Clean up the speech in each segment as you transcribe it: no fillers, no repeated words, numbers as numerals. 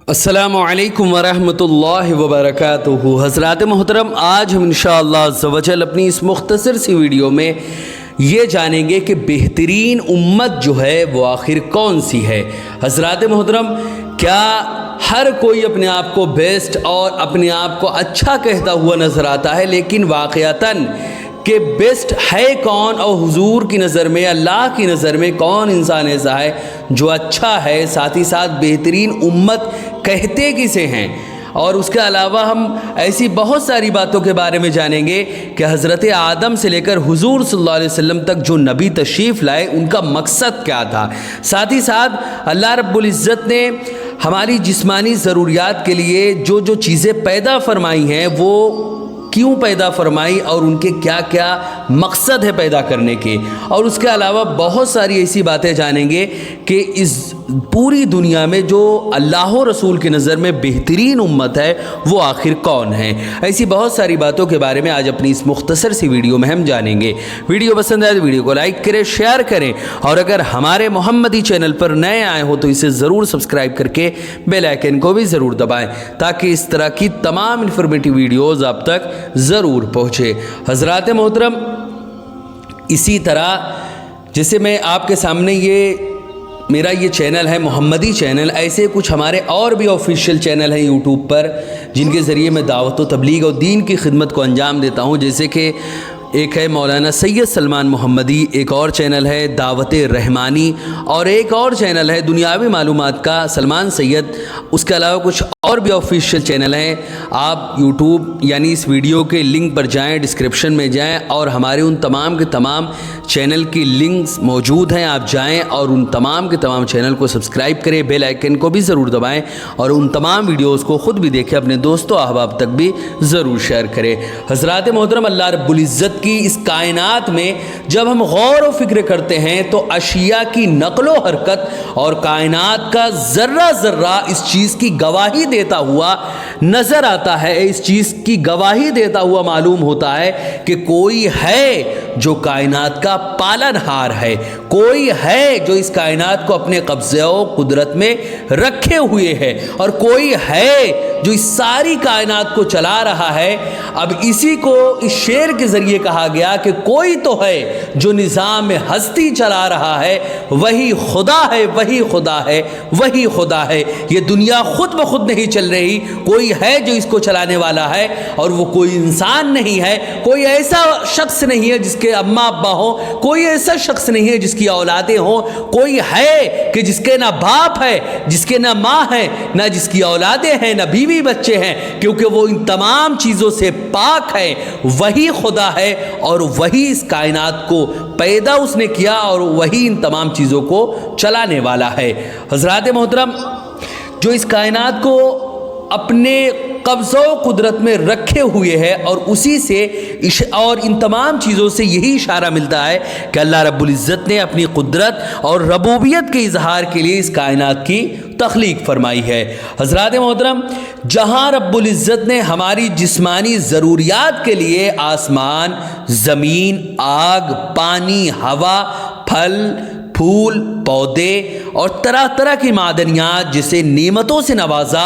السلام علیکم ورحمۃ اللہ وبرکاتہ۔ حضرات محترم، آج ہم انشاءاللہ عز و جل اپنی اس مختصر سی ویڈیو میں یہ جانیں گے کہ بہترین امت جو ہے وہ آخر کون سی ہے۔ حضرات محترم، کیا ہر کوئی اپنے آپ کو بیسٹ اور اپنے آپ کو اچھا کہتا ہوا نظر آتا ہے، لیکن واقعتاً کہ بیسٹ ہے کون اور حضور کی نظر میں، اللہ کی نظر میں کون انسان ایسا ہے جو اچھا ہے؟ ساتھ ہی ساتھ بہترین امت کہتے کسے ہیں؟ اور اس کے علاوہ ہم ایسی بہت ساری باتوں کے بارے میں جانیں گے کہ حضرت آدم سے لے کر حضور صلی اللہ علیہ وسلم تک جو نبی تشریف لائے ان کا مقصد کیا تھا۔ ساتھ ہی ساتھ اللہ رب العزت نے ہماری جسمانی ضروریات کے لیے جو چیزیں پیدا فرمائی ہیں وہ کیوں پیدا فرمائی اور ان کے کیا کیا مقصد ہے پیدا کرنے کے، اور اس کے علاوہ بہت ساری ایسی باتیں جانیں گے کہ اس پوری دنیا میں جو اللہ و رسول کی نظر میں بہترین امت ہے وہ آخر کون ہے۔ ایسی بہت ساری باتوں کے بارے میں آج اپنی اس مختصر سی ویڈیو میں ہم جانیں گے۔ ویڈیو پسند آئے تو ویڈیو کو لائک کریں، شیئر کریں، اور اگر ہمارے محمدی چینل پر نئے آئے ہو تو اسے ضرور سبسکرائب کر کے بیل آئیکن کو بھی ضرور دبائیں تاکہ اس طرح کی تمام انفارمیٹیو ویڈیوز آپ تک ضرور پہنچے۔ حضرات محترم، اسی طرح جیسے میں آپ کے سامنے میرا یہ چینل ہے محمدی چینل، ایسے کچھ ہمارے اور بھی آفیشیل چینل ہیں یوٹیوب پر جن کے ذریعے میں دعوت و تبلیغ اور دین کی خدمت کو انجام دیتا ہوں، جیسے کہ ایک ہے مولانا سید سلمان محمدی، ایک اور چینل ہے دعوت رحمانی، اور ایک اور چینل ہے دنیاوی معلومات کا سلمان سید۔ اس کے علاوہ کچھ اور بھی آفیشیل چینل ہیں۔ آپ یوٹیوب یعنی اس ویڈیو کے لنک پر جائیں، ڈسکرپشن میں جائیں اور ہمارے ان تمام کے تمام چینل کی لنکس موجود ہیں، آپ جائیں اور ان تمام کے تمام چینل کو سبسکرائب کریں، بیل آئیکن کو بھی ضرور دبائیں، اور ان تمام ویڈیوز کو خود بھی دیکھیں، اپنے دوستوں احباب تک بھی ضرور شیئر کریں۔ حضرات محترم، اللہ رب العزت کی اس کائنات میں جب ہم غور و فکر کرتے ہیں تو اشیاء کی نقل و حرکت اور کائنات کا ذرہ ذرہ اس چیز کی گواہی دیتا ہوا نظر آتا ہے، اس چیز کی گواہی دیتا ہوا معلوم ہوتا ہے کہ کوئی ہے جو کائنات کا پالن ہار ہے، کوئی ہے جو اس کائنات کو اپنے قبضے و قدرت میں رکھے ہوئے ہے، اور کوئی ہے جو اس ساری کائنات کو چلا رہا ہے۔ اب اسی کو اس شعر کے ذریعے کہا گیا کہ کوئی تو ہے جو نظام ہستی چلا رہا ہے، وہی خدا ہے، وہی خدا ہے، وہی خدا ہے۔ یہ دنیا خود بخود نہیں چل رہی، کوئی ہے جو اس کو چلانے والا ہے، اور وہ کوئی انسان نہیں ہے، کوئی ایسا شخص نہیں ہے جس کے اماں ابا ہوں، کوئی ایسا شخص نہیں ہے جس کی اولادیں ہوں، کوئی ہے کہ جس کے نہ باپ ہے، جس کے نہ ماں ہے، نہ جس کی اولادیں ہیں، نہ بیوی بچے ہیں، کیونکہ وہ ان تمام چیزوں سے پاک ہے۔ وہی خدا ہے اور وہی اس کائنات کو پیدا اس نے کیا، اور وہی ان تمام چیزوں کو چلانے والا ہے۔ حضرات محترم، جو اس کائنات کو اپنے قبضہ و قدرت میں رکھے ہوئے ہے، اور اسی سے اور ان تمام چیزوں سے یہی اشارہ ملتا ہے کہ اللہ رب العزت نے اپنی قدرت اور ربوبیت کے اظہار کے لیے اس کائنات کی تخلیق فرمائی ہے۔ حضرات محترم، جہاں رب العزت نے ہماری جسمانی ضروریات کے لیے آسمان، زمین، آگ، پانی، ہوا، پھل، پھول، پودے اور طرح طرح کی معدنیات جسے نعمتوں سے نوازا،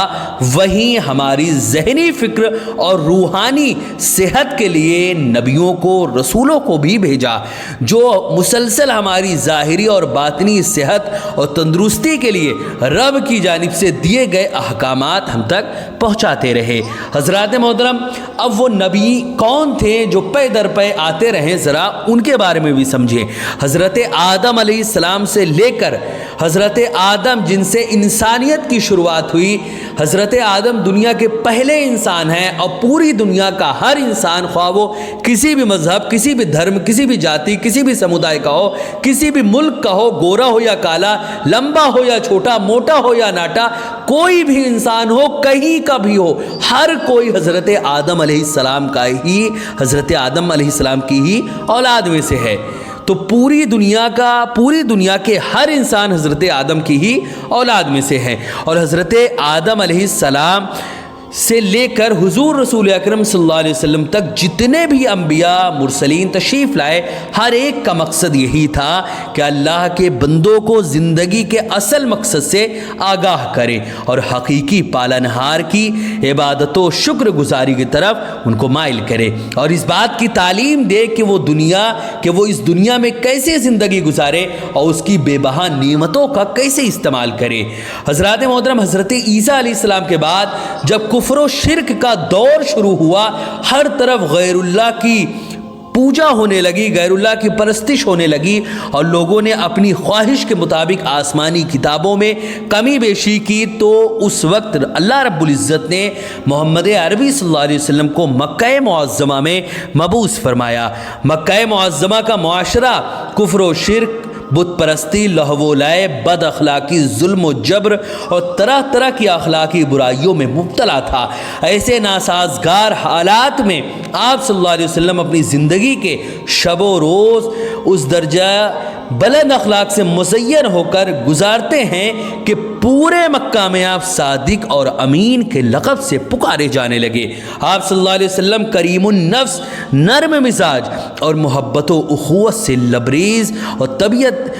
وہیں ہماری ذہنی فکر اور روحانی صحت کے لیے نبیوں کو، رسولوں کو بھی بھیجا، جو مسلسل ہماری ظاہری اور باطنی صحت اور تندرستی کے لیے رب کی جانب سے دیے گئے احکامات ہم تک پہنچاتے رہے۔ حضرات محترم، اب وہ نبی کون تھے جو پے در پے آتے رہے، ذرا ان کے بارے میں بھی سمجھیں۔ حضرت آدم علیہ السلام سے لے کر حضرت آدم جن سے انسانیت کی شروعات ہوئی، حضرت آدم دنیا کے پہلے انسان ہیں، اور پوری دنیا کا ہر انسان، خواہ وہ کسی بھی مذہب، کسی بھی دھرم، کسی بھی جاتی، کسی بھی سمودائے کا ہو، کسی بھی ملک کا ہو، گورا ہو یا کالا، لمبا ہو یا چھوٹا، موٹا ہو یا ناٹا، کوئی بھی انسان ہو، کہیں کا بھی ہو، ہر کوئی حضرت آدم علیہ السلام کا ہی، حضرت آدم علیہ السلام کی ہی اولاد میں سے ہے۔ تو پوری دنیا کے ہر انسان حضرت آدم کی ہی اولاد میں سے ہے، اور حضرت آدم علیہ السلام سے لے کر حضور رسول اکرم صلی اللہ علیہ وسلم تک جتنے بھی انبیاء مرسلین تشریف لائے، ہر ایک کا مقصد یہی تھا کہ اللہ کے بندوں کو زندگی کے اصل مقصد سے آگاہ کرے اور حقیقی پالنہار کی عبادت و شکر گزاری کی طرف ان کو مائل کرے، اور اس بات کی تعلیم دے کہ وہ اس دنیا میں کیسے زندگی گزارے اور اس کی بے بہا نعمتوں کا کیسے استعمال کرے۔ حضرات محترم، حضرت عیسیٰ علیہ السلام کے بعد جب کفر و شرک کا دور شروع ہوا، ہر طرف غیر اللہ کی پوجا ہونے لگی، غیر اللہ کی پرستش ہونے لگی، اور لوگوں نے اپنی خواہش کے مطابق آسمانی کتابوں میں کمی بیشی کی، تو اس وقت اللہ رب العزت نے محمد عربی صلی اللہ علیہ وسلم کو مکہ معظمہ میں مبعوث فرمایا۔ مکہ معظمہ کا معاشرہ کفر و شرک، بت پرستی، لہو و لعب، بد اخلاقی، ظلم و جبر اور طرح طرح کی اخلاقی برائیوں میں مبتلا تھا۔ ایسے ناسازگار حالات میں آپ صلی اللہ علیہ وسلم اپنی زندگی کے شب و روز اس درجہ بلند اخلاق سے مزین ہو کر گزارتے ہیں کہ پورے مکہ میں آپ صادق اور امین کے لقب سے پکارے جانے لگے۔ آپ صلی اللہ علیہ وسلم کریم النفس، نرم مزاج اور محبت و اخوت سے لبریز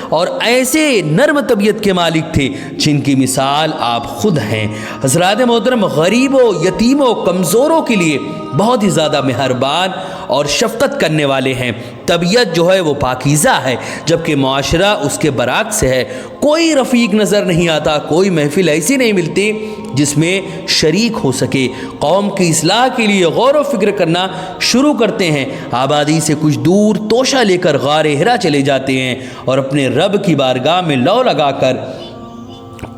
اور ایسے نرم طبیعت کے مالک تھے جن کی مثال آپ خود ہیں۔ حضرات محترم، غریبوں، یتیموں، کمزوروں کے لیے بہت ہی زیادہ مہربان اور شفقت کرنے والے ہیں۔ طبیعت جو ہے وہ پاکیزہ ہے، جبکہ معاشرہ اس کے برعکس ہے۔ کوئی رفیق نظر نہیں آتا، کوئی محفل ایسی نہیں ملتی جس میں شریک ہو سکے۔ قوم کی اصلاح کے لیے غور و فکر کرنا شروع کرتے ہیں، آبادی سے کچھ دور توشہ لے کر غار ہرا چلے جاتے ہیں اور اپنے رب کی بارگاہ میں لو لگا کر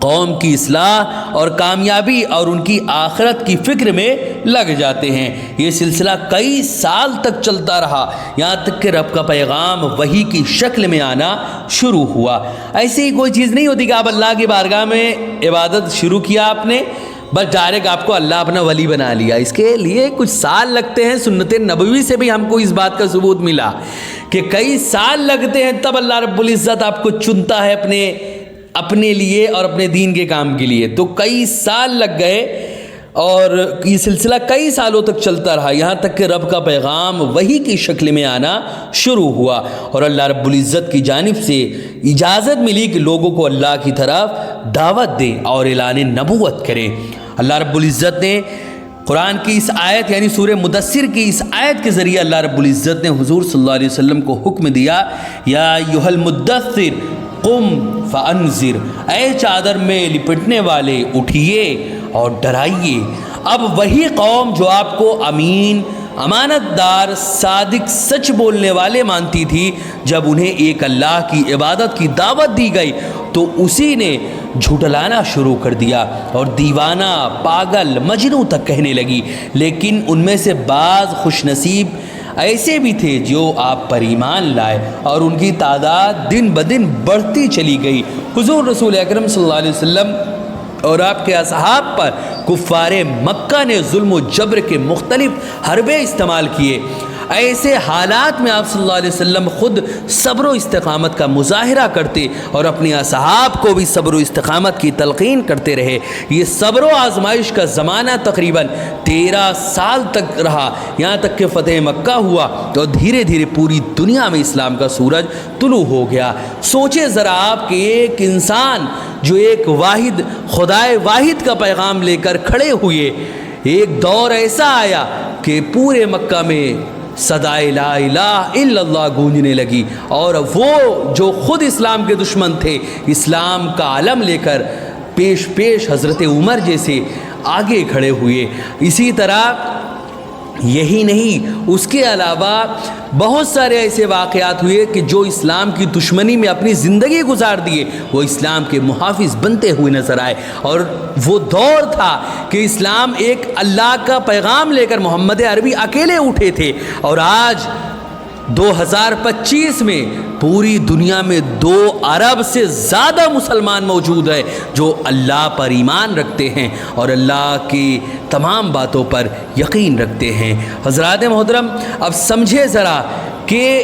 قوم کی اصلاح اور کامیابی اور ان کی آخرت کی فکر میں لگ جاتے ہیں۔ یہ سلسلہ کئی سال تک چلتا رہا، یہاں تک کہ رب کا پیغام وحی کی شکل میں آنا شروع ہوا۔ ایسی ہی کوئی چیز نہیں ہوتی کہ آپ اللہ کی بارگاہ میں عبادت شروع کیا آپ نے، بس ڈائریکٹ آپ کو اللہ اپنا ولی بنا لیا۔ اس کے لیے کچھ سال لگتے ہیں۔ سنت نبوی سے بھی ہم کو اس بات کا ثبوت ملا کہ کئی سال لگتے ہیں، تب اللہ رب العزت آپ کو چنتا ہے اپنے لیے اور اپنے دین کے کام کے لیے۔ تو کئی سال لگ گئے اور یہ سلسلہ کئی سالوں تک چلتا رہا، یہاں تک کہ رب کا پیغام وحی کی شکل میں آنا شروع ہوا اور اللہ رب العزت کی جانب سے اجازت ملی کہ لوگوں کو اللہ کی طرف دعوت دیں اور اعلان نبوت کریں۔ اللہ رب العزت نے قرآن کی اس آیت یعنی سورہ مدثر کی اس آیت کے ذریعے اللہ رب العزت نے حضور صلی اللہ علیہ وسلم کو حکم دیا، یا ایھا المدثر قم فانذر، اے چادر میں لپٹنے والے اٹھیے اور ڈرائیے۔ اب وہی قوم جو آپ کو امین، امانت دار، صادق، سچ بولنے والے مانتی تھی، جب انہیں ایک اللہ کی عبادت کی دعوت دی گئی تو اسی نے جھٹلانا شروع کر دیا اور دیوانہ، پاگل، مجنوں تک کہنے لگی۔ لیکن ان میں سے بعض خوش نصیب ایسے بھی تھے جو آپ پر ایمان لائے اور ان کی تعداد دن بدن بڑھتی چلی گئی۔ حضور رسول اکرم صلی اللہ علیہ وسلم اور آپ کے اصحاب پر کفار مکہ نے ظلم و جبر کے مختلف حربے استعمال کیے۔ ایسے حالات میں آپ صلی اللہ علیہ وسلم خود صبر و استقامت کا مظاہرہ کرتے اور اپنے اصحاب کو بھی صبر و استقامت کی تلقین کرتے رہے۔ یہ صبر و آزمائش کا زمانہ تقریباً 13 سال تک رہا، یہاں تک کہ فتح مکہ ہوا اور دھیرے دھیرے پوری دنیا میں اسلام کا سورج طلوع ہو گیا۔ سوچے ذرا آپ کہ ایک انسان جو ایک واحد خدائے واحد کا پیغام لے کر کھڑے ہوئے، ایک دور ایسا آیا کہ پورے مکہ میں صدائے لا الہ الا اللہ گونجنے لگی، اور وہ جو خود اسلام کے دشمن تھے، اسلام کا علم لے کر پیش حضرت عمر جیسے آگے کھڑے ہوئے۔ اسی طرح یہی نہیں، اس کے علاوہ بہت سارے ایسے واقعات ہوئے کہ جو اسلام کی دشمنی میں اپنی زندگی گزار دیے، وہ اسلام کے محافظ بنتے ہوئے نظر آئے۔ اور وہ دور تھا کہ اسلام ایک اللہ کا پیغام لے کر محمد عربی اکیلے اٹھے تھے، اور آج 2025 میں پوری دنیا میں 2 ارب سے زیادہ مسلمان موجود ہیں جو اللہ پر ایمان رکھتے ہیں اور اللہ کی تمام باتوں پر یقین رکھتے ہیں۔ حضرات محترم، اب سمجھے ذرا کہ